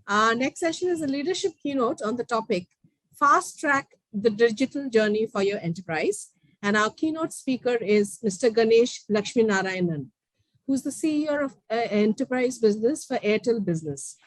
Our next session is a leadership keynote on the topic, Fast Track the Digital Journey for Your Enterprise. And our keynote speaker is Mr. Ganesh Lakshminarayanan, who's the CEO of Enterprise Business for Airtel Business.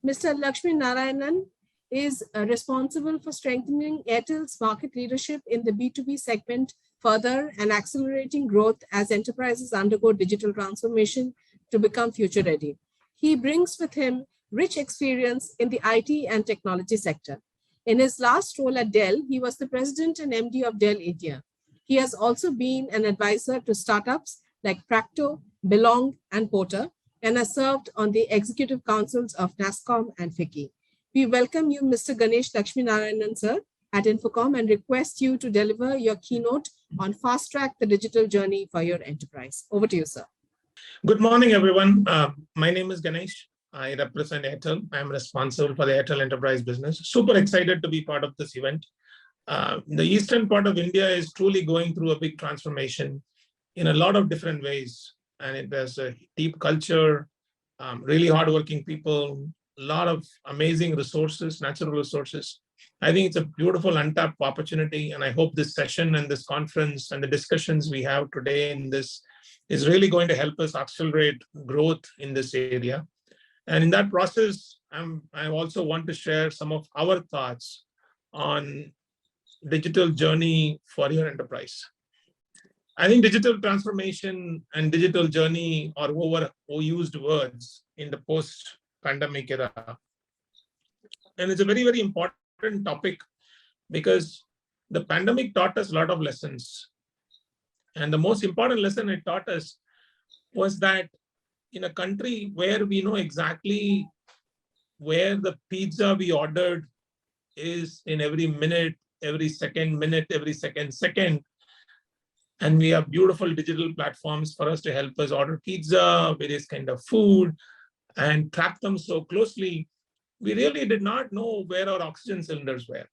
Mr. Lakshminarayanan is responsible for strengthening Airtel's market leadership in the B2B segment further and accelerating growth as enterprises undergo digital transformation to become future ready. He brings with him rich experience in the IT and technology sector. In his last role at Dell, he was the president and MD of Dell India. He has also been an advisor to startups like Practo, Belong, and Porter, and has served on the executive councils of NASSCOM and FICCI. We welcome you, Mr. Ganesh Lakshminarayanan, sir, at Infocom and request you to deliver your keynote on Fast Track the Digital Journey for Your Enterprise. Over to you, sir. Good morning, everyone. My name is Ganesh. I represent Airtel. I'm responsible for the Airtel Enterprise business. Super excited to be part of this event. The eastern part of India is truly going through a big transformation in a lot of different ways. And there's a deep culture, really hardworking people, a lot of amazing resources, natural resources. I think it's a beautiful untapped opportunity. And I hope this session and this conference and the discussions we have today in this is really going to help us accelerate growth in this area. And in that process, I also want to share some of our thoughts on digital journey for your enterprise. I think digital transformation and digital journey are overused words in the post-pandemic era. And it's a very, very important topic because the pandemic taught us a lot of lessons. And the most important lesson it taught us was that in a country where we know exactly where the pizza we ordered is in every minute, every second, and we have beautiful digital platforms for us to help us order pizza, various kind of food, and track them so closely, we really did not know where our oxygen cylinders were.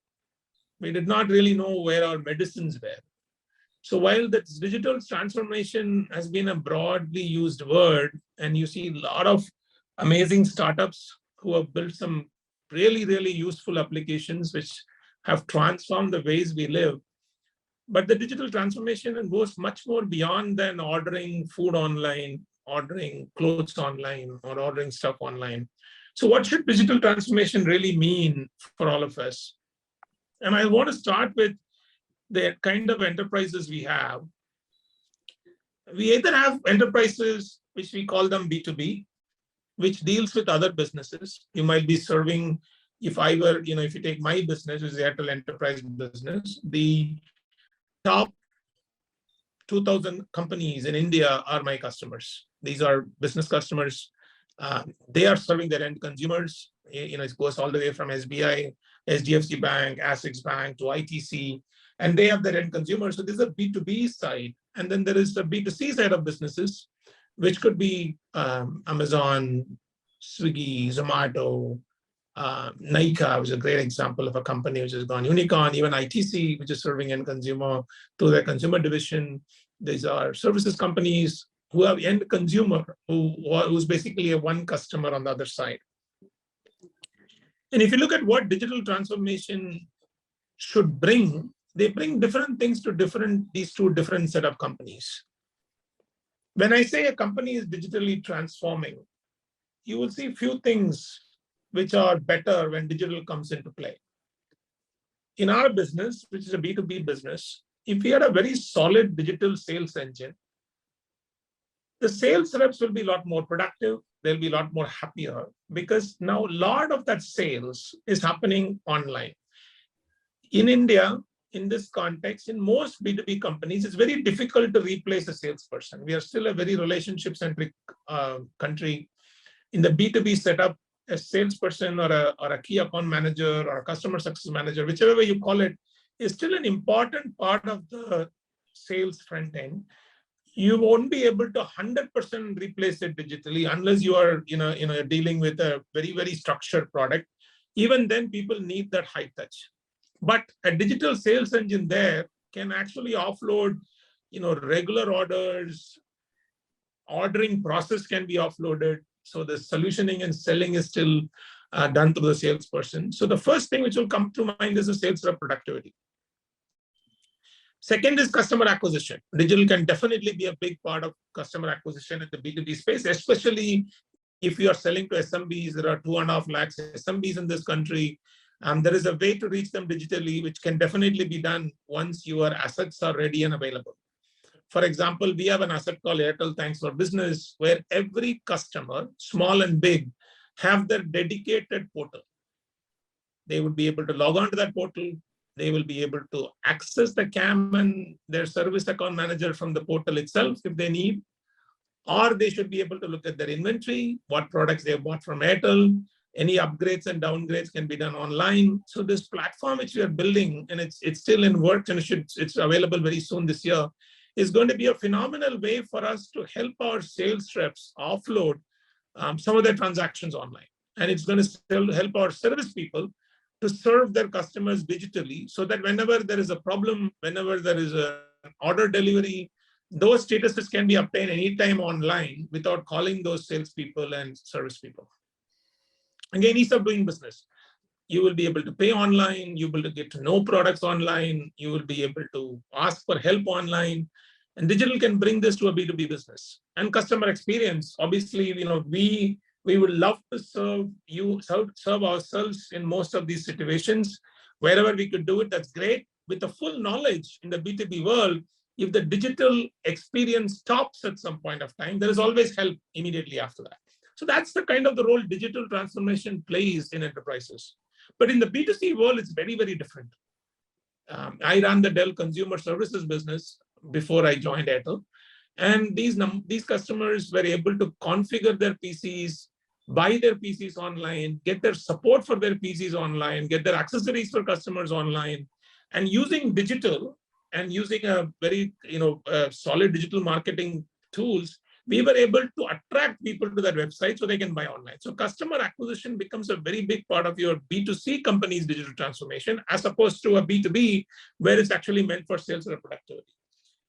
We did not really know where our medicines were. So while the digital transformation has been a broadly used word, and you see a lot of amazing startups who have built some really, really useful applications which have transformed the ways we live. But the digital transformation goes much more beyond than ordering food online, ordering clothes online, or ordering stuff online. So what should digital transformation really mean for all of us? And I want to start with the kind of enterprises we have. We either have enterprises, which we call them B2B, which deals with other businesses. You might be serving, if you take my business, which is the Airtel Enterprise business, the top 2,000 companies in India are my customers. These are business customers. They are serving their end consumers. It goes all the way from SBI, SDFC Bank, Essex Bank to ITC. And they have their end consumers. So there's a B2B side. And then there is the B2C side of businesses, which could be Amazon, Swiggy, Zomato, Nykaa, which is a great example of a company which has gone unicorn, even ITC, which is serving end consumer through their consumer division. These are services companies who have end consumer, who's basically a one customer on the other side. And if you look at what digital transformation should bring, they bring different things to these two different set of companies. When I say a company is digitally transforming, you will see a few things which are better when digital comes into play. In our business, which is a B2B business, if we had a very solid digital sales engine, the sales reps will be a lot more productive. They'll be a lot more happier because now a lot of that sales is happening online. In India, in this context, in most B2B companies, it's very difficult to replace a salesperson. We are still a very relationship-centric country. In the B2B setup, a salesperson or a key account manager or a customer success manager, whichever way you call it, is still an important part of the sales front end. You won't be able to 100% replace it digitally unless you are dealing with a very, very structured product. Even then, people need that high touch. But a digital sales engine there can actually offload, regular orders. Ordering process can be offloaded. So the solutioning and selling is still done through the salesperson. So the first thing which will come to mind is the sales rep productivity. Second is customer acquisition. Digital can definitely be a big part of customer acquisition in the B2B space, especially if you are selling to SMBs. There are 2.5 lakhs SMBs in this country. There is a way to reach them digitally, which can definitely be done once your assets are ready and available. For example, we have an asset called Airtel Thanks for Business, where every customer, small and big, have their dedicated portal. They would be able to log on to that portal. They will be able to access the CAM and their service account manager from the portal itself if they need, or they should be able to look at their inventory, what products they have bought from Airtel. Any upgrades and downgrades can be done online. So this platform which we are building, and it's still in work and it's available very soon this year, is going to be a phenomenal way for us to help our sales reps offload some of their transactions online. And it's going to still help our service people to serve their customers digitally, so that whenever there is a problem, whenever there is an order delivery, those statuses can be obtained anytime online without calling those salespeople and service people. Again, ease of doing business. You will be able to pay online. You will get to know products online. You will be able to ask for help online. And digital can bring this to a B2B business. And customer experience. Obviously, we would love to serve ourselves in most of these situations. Wherever we could do it, that's great. With the full knowledge in the B2B world, if the digital experience stops at some point of time, there is always help immediately after that. So that's the kind of the role digital transformation plays in enterprises. But in the B2C world, it's very, very different. I ran the Dell consumer services business before I joined Airtel. And these customers were able to configure their PCs, buy their PCs online, get their support for their PCs online, get their accessories for customers online. And using digital and using a very solid digital marketing tools, we were able to attract people to that website so they can buy online. So customer acquisition becomes a very big part of your B2C company's digital transformation, as opposed to a B2B where it's actually meant for sales or productivity.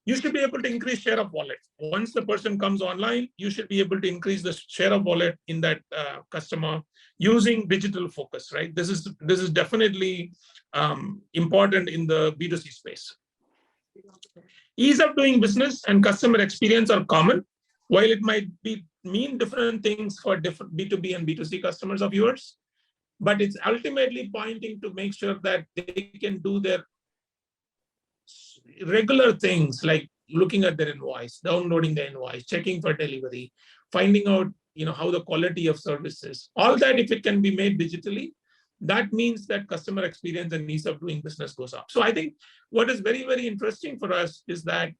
You should be able to increase share of wallet. Once the person comes online, you should be able to increase the share of wallet in that customer using digital focus, right? This is definitely important in the B2C space. Ease of doing business and customer experience are common, while it might mean different things for different B2B and B2C customers of yours, but it's ultimately pointing to make sure that they can do their regular things like looking at their invoice, downloading the invoice, checking for delivery, finding out how the quality of service is. All that, if it can be made digitally, that means that customer experience and ease of doing business goes up. So I think what is very, very interesting for us is that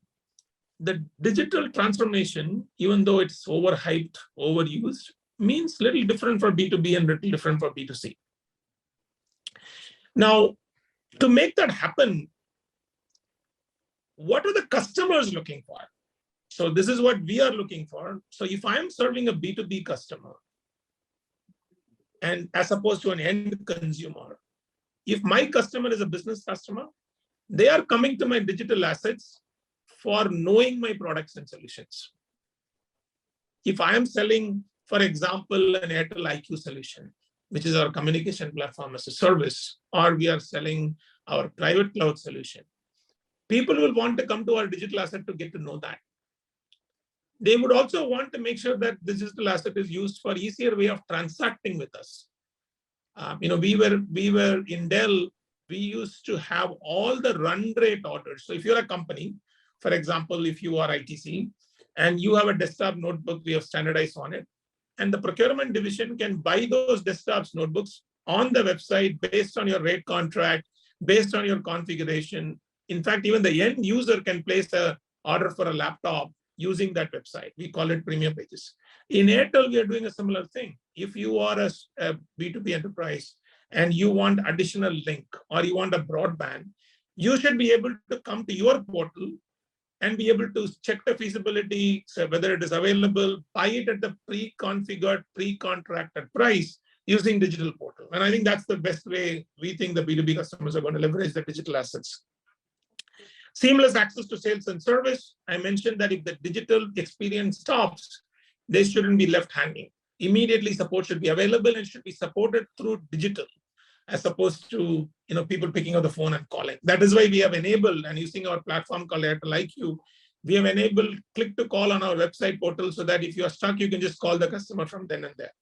the digital transformation, even though it's overhyped, overused, means little different for B2B and little different for B2C. Now, to make that happen, what are the customers looking for? So this is what we are looking for. So if I'm serving a B2B customer, and as opposed to an end consumer, if my customer is a business customer, they are coming to my digital assets for knowing my products and solutions. If I am selling, for example, an Airtel IQ solution, which is our communication platform as a service, or we are selling our private cloud solution, people will want to come to our digital asset to get to know that. They would also want to make sure that the digital asset is used for easier way of transacting with us. We were in Dell, we used to have all the run rate orders. So if you're a company, for example, if you are ITC and you have a desktop notebook, we have standardized on it, and the procurement division can buy those desktops notebooks on the website based on your rate contract, based on your configuration. In fact, even the end user can place an order for a laptop using that website. We call it Premium Pages. In Airtel, we are doing a similar thing. If you are a B2B enterprise and you want additional link or you want a broadband, you should be able to come to your portal and be able to check the feasibility, so whether it is available, buy it at the pre-configured, pre-contracted price using digital portal. And I think that's the best way we think the B2B customers are going to leverage the digital assets. Seamless access to sales and service. I mentioned that if the digital experience stops, they shouldn't be left hanging. immediately support should be available and should be supported through digital, as opposed to people picking up the phone and calling. That is why we have enabled, and using our platform called Airtel IQ, we have enabled click to call on our website portal, so that if you are stuck, you can just call the customer from then and there.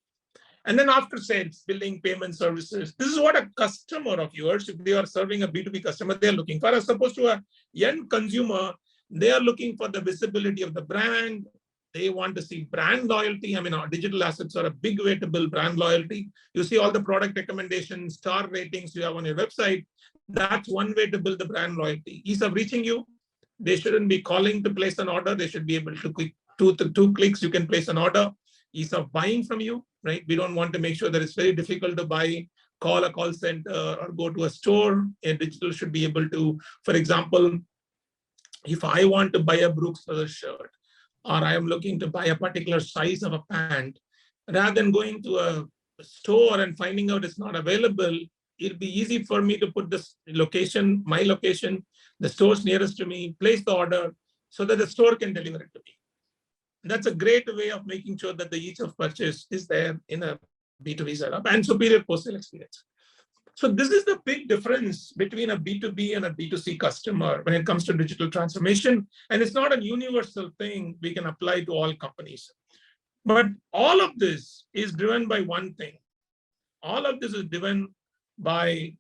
And then after sales, billing, payment services. This is what a customer of yours, if they are serving a B2B customer, they are looking for. As opposed to a end consumer, they are looking for the visibility of the brand. They want to see brand loyalty. I mean, our digital assets are a big way to build brand loyalty. You see all the product recommendations, star ratings you have on your website. That's one way to build the brand loyalty. Ease of reaching you. They shouldn't be calling to place an order. They should be able to quick two clicks, you can place an order. Ease of buying from you, right? We don't want to make sure that it's very difficult to buy, call a call center or go to a store. And digital should be able to, for example, if I want to buy a Brooks Brothers shirt, or I am looking to buy a particular size of a pant, rather than going to a store and finding out it's not available, it'll be easy for me to put this location, my location, the stores nearest to me, place the order so that the store can deliver it to me. That's a great way of making sure that the ease of purchase is there in a B2B setup and superior post-sale experience. So this is the big difference between a B2B and a B2C customer when it comes to digital transformation. And it's not a universal thing we can apply to all companies. But all of this is driven by one thing. All of this is driven by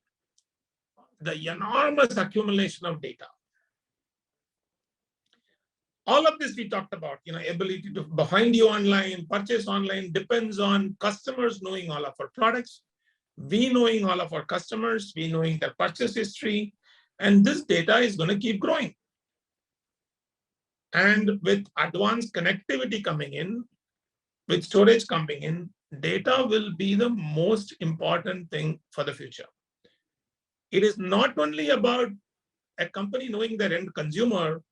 the enormous accumulation of data. All of this we talked about, ability to find you online, purchase online, depends on customers knowing all of our products, we knowing all of our customers, we knowing their purchase history, and this data is going to keep growing. And with advanced connectivity coming in, with storage coming in, data will be the most important thing for the future. It is not only about a company knowing their end consumer.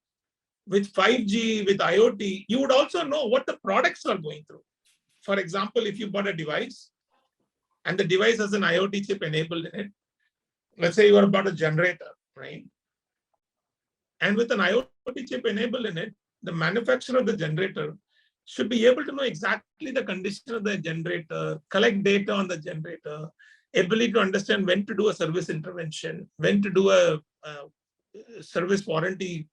With 5G, with IoT, you would also know what the products are going through. For example, if you bought a device and the device has an IoT chip enabled in it, let's say you are about a generator, right? And with an IoT chip enabled in it, the manufacturer of the generator should be able to know exactly the condition of the generator, collect data on the generator, ability to understand when to do a service intervention, when to do a service warranty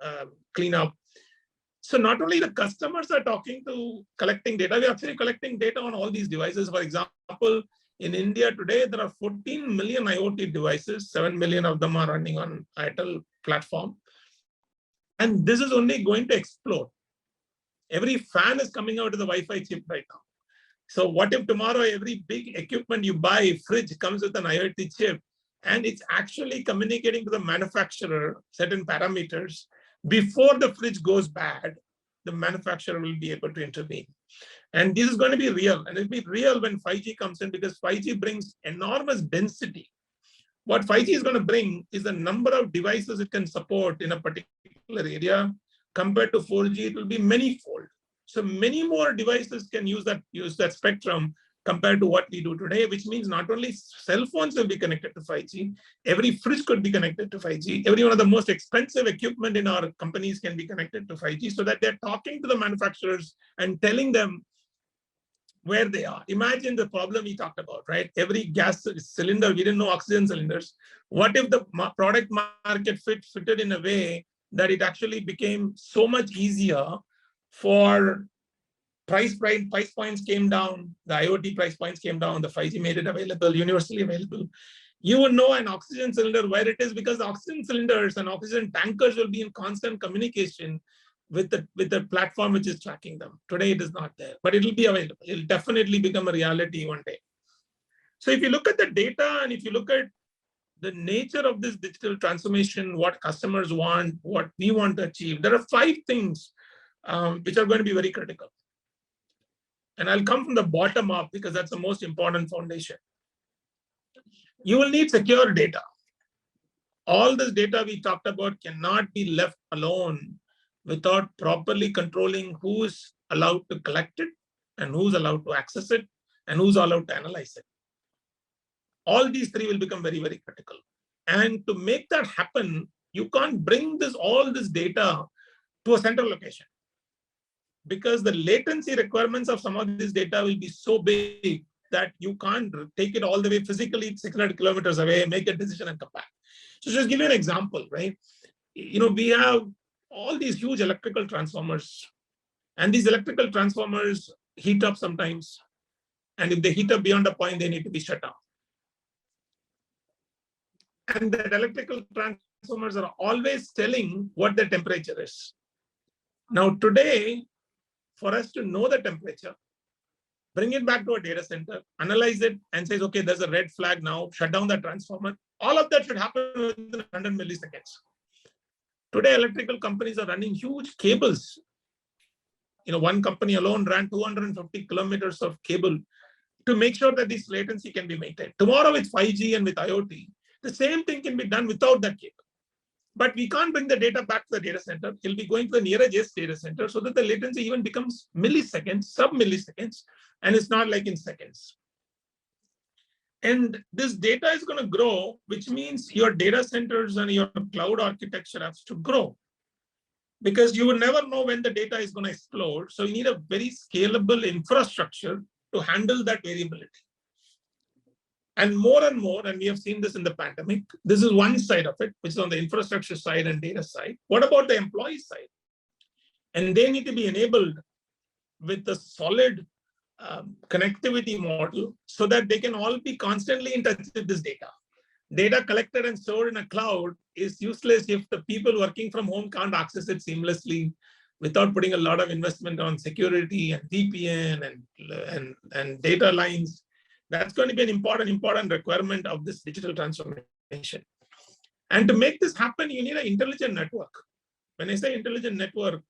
cleanup. So not only the customers are collecting data, we're actually collecting data on all these devices. For example, in India today, there are 14 million IoT devices, 7 million of them are running on Airtel platform. And this is only going to explode. Every fan is coming out of the Wi-Fi chip right now. So what if tomorrow every big equipment you buy, fridge comes with an IoT chip, and it's actually communicating to the manufacturer certain parameters. Before the fridge goes bad, the manufacturer will be able to intervene. And this is going to be real. And it'll be real when 5G comes in, because 5G brings enormous density. What 5G is going to bring is the number of devices it can support in a particular area. Compared to 4G, it will be many-fold. So many more devices can use that spectrum compared to what we do today, which means not only cell phones will be connected to 5G, every fridge could be connected to 5G. Every one of the most expensive equipment in our companies can be connected to 5G, so that they're talking to the manufacturers and telling them where they are. Imagine the problem we talked about, right? Every gas cylinder, we didn't know oxygen cylinders. What if the product market fitted in a way that it actually became so much easier for price points came down, the IoT price points came down, the 5G made it available, universally available. You would know an oxygen cylinder where it is, because the oxygen cylinders and oxygen tankers will be in constant communication with the platform which is tracking them. Today it is not there, but it will be available. It will definitely become a reality one day. So if you look at the data and if you look at the nature of this digital transformation, what customers want, what we want to achieve, there are 5 things which are going to be very critical. And I'll come from the bottom up because that's the most important foundation. You will need secure data. All this data we talked about cannot be left alone without properly controlling who's allowed to collect it and who's allowed to access it and who's allowed to analyze it. All these 3 will become very, very critical. And to make that happen, you can't bring all this data to a central location. because the latency requirements of some of this data will be so big that you can't take it all the way physically 600 kilometers away, make a decision and come back. So just give you an example, right? We have all these huge electrical transformers, and these electrical transformers heat up sometimes. And if they heat up beyond a point, they need to be shut down. And that electrical transformers are always telling what the temperature is. Now today, for us to know the temperature, bring it back to a data center, analyze it, and says, okay, there's a red flag now, shut down the transformer. All of that should happen within 100 milliseconds. Today, electrical companies are running huge cables. One company alone ran 250 kilometers of cable to make sure that this latency can be maintained. Tomorrow with 5G and with IoT, the same thing can be done without that cable. But we can't bring the data back to the data center. It'll be going to the nearest data center so that the latency even becomes milliseconds, sub-milliseconds, and it's not like in seconds. And this data is going to grow, which means your data centers and your cloud architecture has to grow, because you will never know when the data is going to explode. So you need a very scalable infrastructure to handle that variability. And more, and we have seen this in the pandemic, this is one side of it, which is on the infrastructure side and data side. What about the employee side? And they need to be enabled with a solid connectivity model so that they can all be constantly in touch with this data. Data collected and stored in a cloud is useless if the people working from home can't access it seamlessly without putting a lot of investment on security and VPN and data lines. That's going to be an important requirement of this digital transformation. And to make this happen, you need an intelligent network. When I say intelligent network,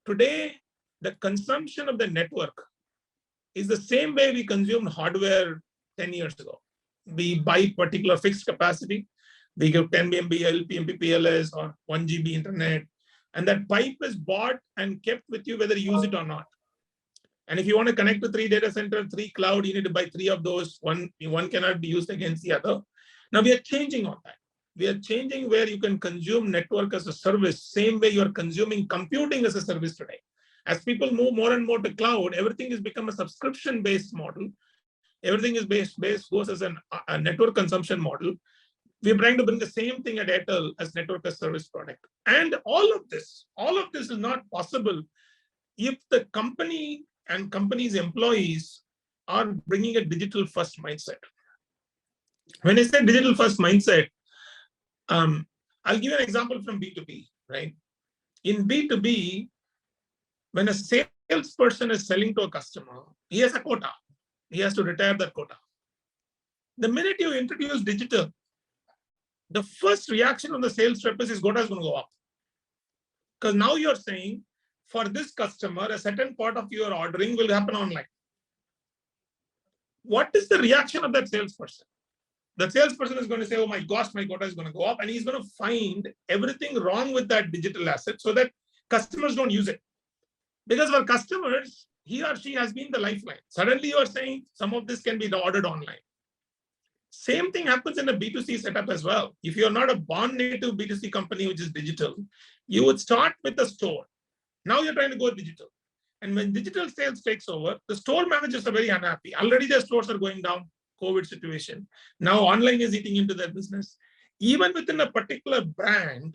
today, the consumption of the network is the same way we consumed hardware 10 years ago. We buy particular fixed capacity. We give 10 MB LP, MPPLS, or 1 GB internet. And that pipe is bought and kept with you whether you use it or not. And if you want to connect to 3 data centers, 3 cloud, you need to buy 3 of those. One cannot be used against the other. Now we are changing on that. We are changing where you can consume network as a service, same way you are consuming computing as a service today. As people move more and more to cloud, everything has become a subscription-based model. Everything is goes as a network consumption model. We're trying to bring the same thing at Airtel as network as service product. And all of this is not possible if the company and company's employees are bringing a digital first mindset. When I say digital first mindset, I'll give you an example from B2B, right? In B2B, when a salesperson is selling to a customer, he has a quota. He has to retire that quota. The minute you introduce digital, the first reaction on the sales rep is his quota is going to go up. Because now you're saying, for this customer, a certain part of your ordering will happen online. What is the reaction of that salesperson? The salesperson is going to say, oh my gosh, my quota is going to go up. And he's going to find everything wrong with that digital asset so that customers don't use it. Because for customers, he or she has been the lifeline. Suddenly you are saying some of this can be ordered online. Same thing happens in a B2C setup as well. If you're not a born native B2C company, which is digital, you would start with a store. Now you're trying to go digital. And when digital sales takes over, the store managers are very unhappy. Already their stores are going down, COVID situation. Now online is eating into their business. Even within a particular brand,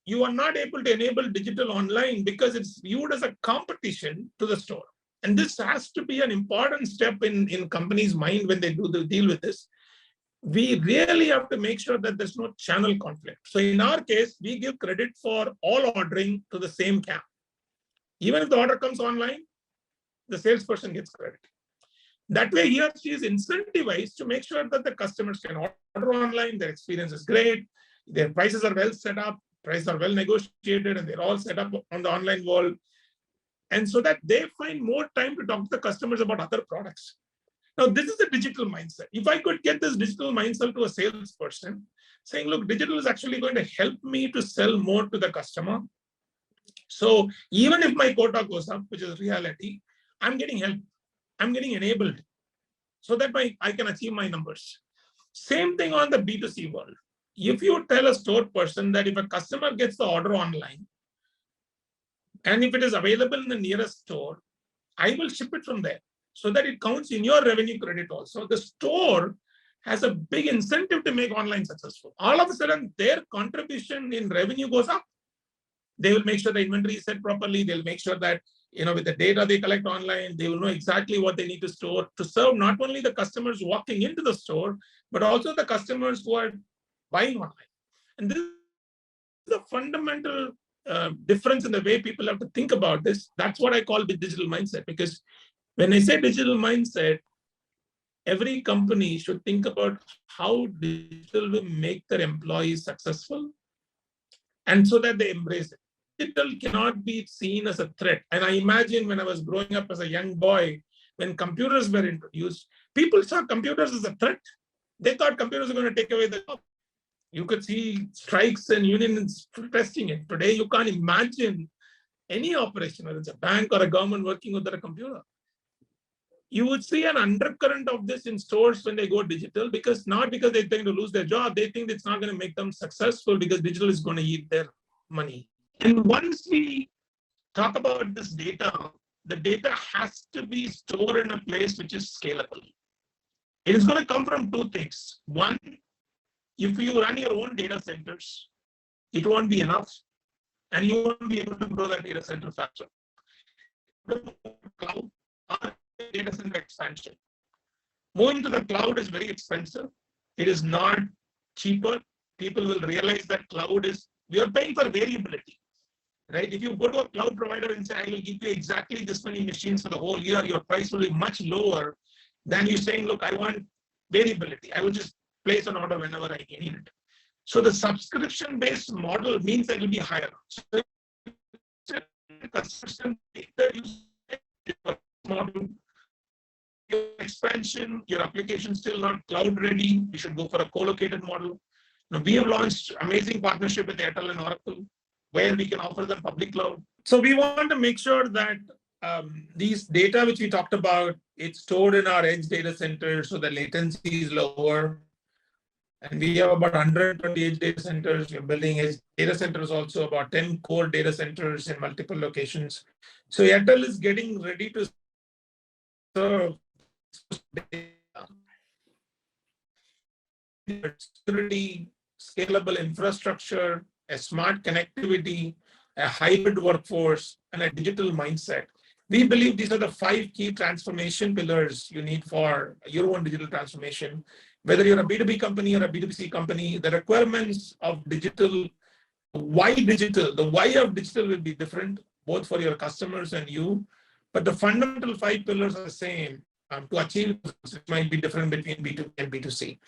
you are not able to enable digital online because it's viewed as a competition to the store. And this has to be an important step in companies' mind when they deal with this. We really have to make sure that there's no channel conflict. So in our case, we give credit for all ordering to the same camp. Even if the order comes online, the salesperson gets credit. That way, he or she is incentivized to make sure that the customers can order online, their experience is great, their prices are well set up, prices are well negotiated, and they're all set up on the online world. And so that they find more time to talk to the customers about other products. Now, this is a digital mindset. If I could get this digital mindset to a salesperson, saying, look, digital is actually going to help me to sell more to the customer. So even if my quota goes up, which is reality, I'm getting help. I'm getting enabled so that I can achieve my numbers. Same thing on the B2C world. If you tell a store person that if a customer gets the order online, And if it is available in the nearest store, I will ship it from there so that it counts in your revenue credit also. The store has a big incentive to make online successful. All of a sudden, their contribution in revenue goes up. They will make sure the inventory is set properly. They'll make sure that, with the data they collect online, they will know exactly what they need to store to serve not only the customers walking into the store, but also the customers who are buying online. And this is a fundamental difference in the way people have to think about this. That's what I call the digital mindset. Because when I say digital mindset, every company should think about how digital will make their employees successful, and so that they embrace it. Digital cannot be seen as a threat. And I imagine when I was growing up as a young boy, when computers were introduced, people saw computers as a threat. They thought computers were going to take away the job. You could see strikes and unions protesting it. Today, you can't imagine any operation, whether it's a bank or a government, working without a computer. You would see an undercurrent of this in stores when they go digital, not because they think to lose their job, they think it's not going to make them successful because digital is going to eat their money. And once we talk about this data, the data has to be stored in a place which is scalable. It is going to come from two things. One, if you run your own data centers, it won't be enough, and you won't be able to grow that data center faster. Cloud or data center expansion. Moving to the cloud is very expensive. It is not cheaper. People will realize that we are paying for variability, right? If you go to a cloud provider and say, I will give you exactly this many machines for the whole year, your price will be much lower than you saying, look, I want variability. I will just place an order whenever I need it. So the subscription-based model means that it will be higher. So consistent data model, your expansion, your application still not cloud ready, you should go for a co-located model. Now, we have launched amazing partnership with Airtel and Oracle, where we can offer them public cloud. So we want to make sure that these data which we talked about, it's stored in our edge data centers so the latency is lower. And we have about 120 edge data centers. We're building edge data centers also, about 10 core data centers in multiple locations. So Airtel is getting ready to serve security, scalable infrastructure, a smart connectivity, a hybrid workforce, and a digital mindset. We believe these are the 5 key transformation pillars you need for your own digital transformation. Whether you're a B2B company or a B2C company, the requirements of digital, the why of digital will be different, both for your customers and you. But the fundamental 5 pillars are the same. To achieve this, it might be different between B2B and B2C.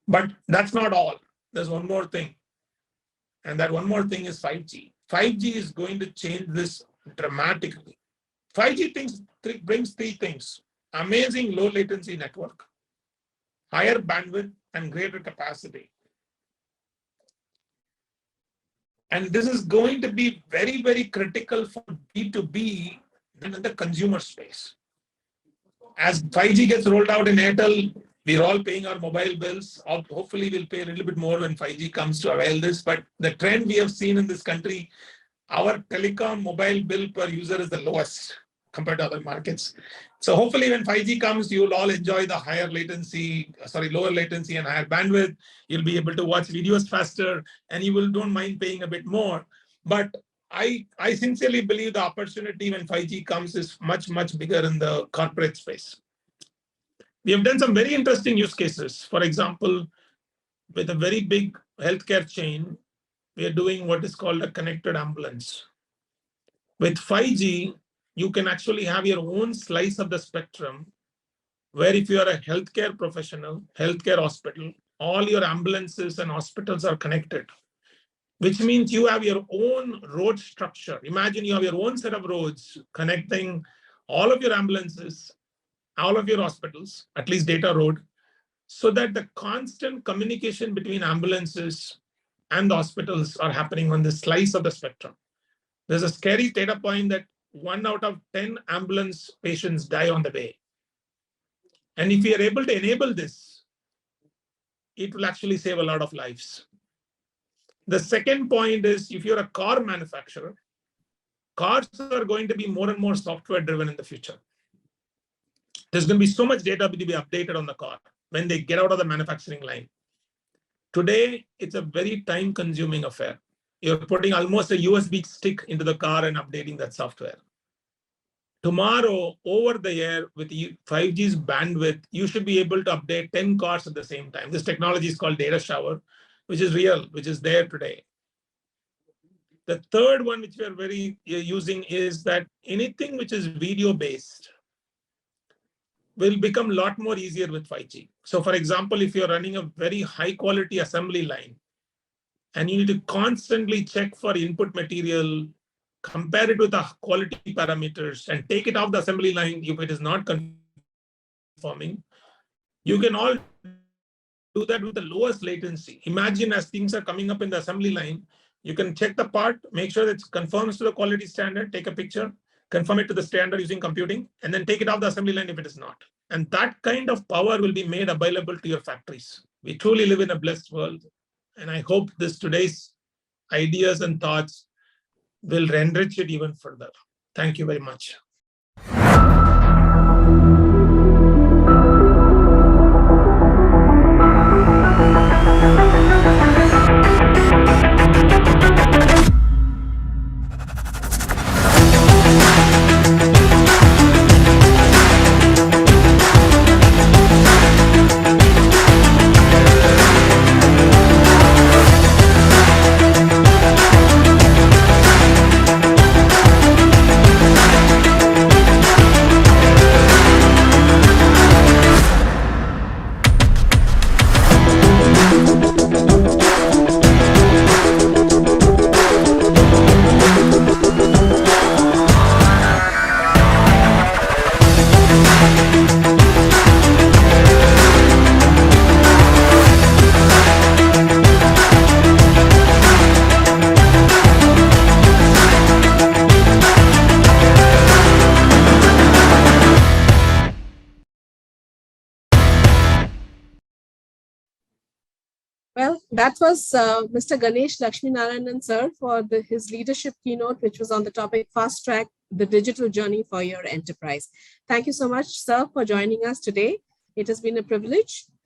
But that's not all. There's one more thing. And that one more thing is 5G. 5G is going to change this dramatically. 5G brings 3 things: amazing low latency network, higher bandwidth, and greater capacity. And this is going to be very, very critical for B2B than in the consumer space. As 5G gets rolled out in Airtel, we're all paying our mobile bills. Hopefully, we'll pay a little bit more when 5G comes to avail this. But the trend we have seen in this country, our telecom mobile bill per user is the lowest compared to other markets. So hopefully when 5G comes, you'll all enjoy the lower latency and higher bandwidth. You'll be able to watch videos faster, and you don't mind paying a bit more. But I sincerely believe the opportunity when 5G comes is much, much bigger in the corporate space. We have done some very interesting use cases. For example, with a very big healthcare chain, we are doing what is called a connected ambulance. With 5G, you can actually have your own slice of the spectrum, where if you are a healthcare professional, healthcare hospital, all your ambulances and hospitals are connected, which means you have your own road structure. Imagine you have your own set of roads connecting all of your ambulances, all of your hospitals, at least data road, so that the constant communication between ambulances and the hospitals are happening on this slice of the spectrum. There's a scary data point that 1 out of 10 ambulance patients die on the way. And if we are able to enable this, it will actually save a lot of lives. The second point is, if you're a car manufacturer, cars are going to be more and more software driven in the future. There's going to be so much data to be updated on the car when they get out of the manufacturing line. Today, it's a very time consuming affair. You're putting almost a USB stick into the car and updating that software. Tomorrow, over the air with 5G's bandwidth, you should be able to update 10 cars at the same time. This technology is called data shower, which is real, which is there today. The third one, which we are using, is that anything which is video based will become a lot more easier with 5G. So for example, if you're running a very high quality assembly line and you need to constantly check for input material, compare it with the quality parameters and take it off the assembly line if it is not conforming, you can all do that with the lowest latency. Imagine as things are coming up in the assembly line, you can check the part, make sure that it conforms to the quality standard, take a picture, confirm it to the standard using computing, and then take it off the assembly line if it is not. And that kind of power will be made available to your factories. We truly live in a blessed world. And I hope today's ideas and thoughts will enrich it even further. Thank you very much. Well, that was Mr. Ganesh Lakshminarayanan, sir, for his leadership keynote, which was on the topic Fast Track the Digital Journey for Your Enterprise. Thank you so much, sir, for joining us today. It has been a privilege.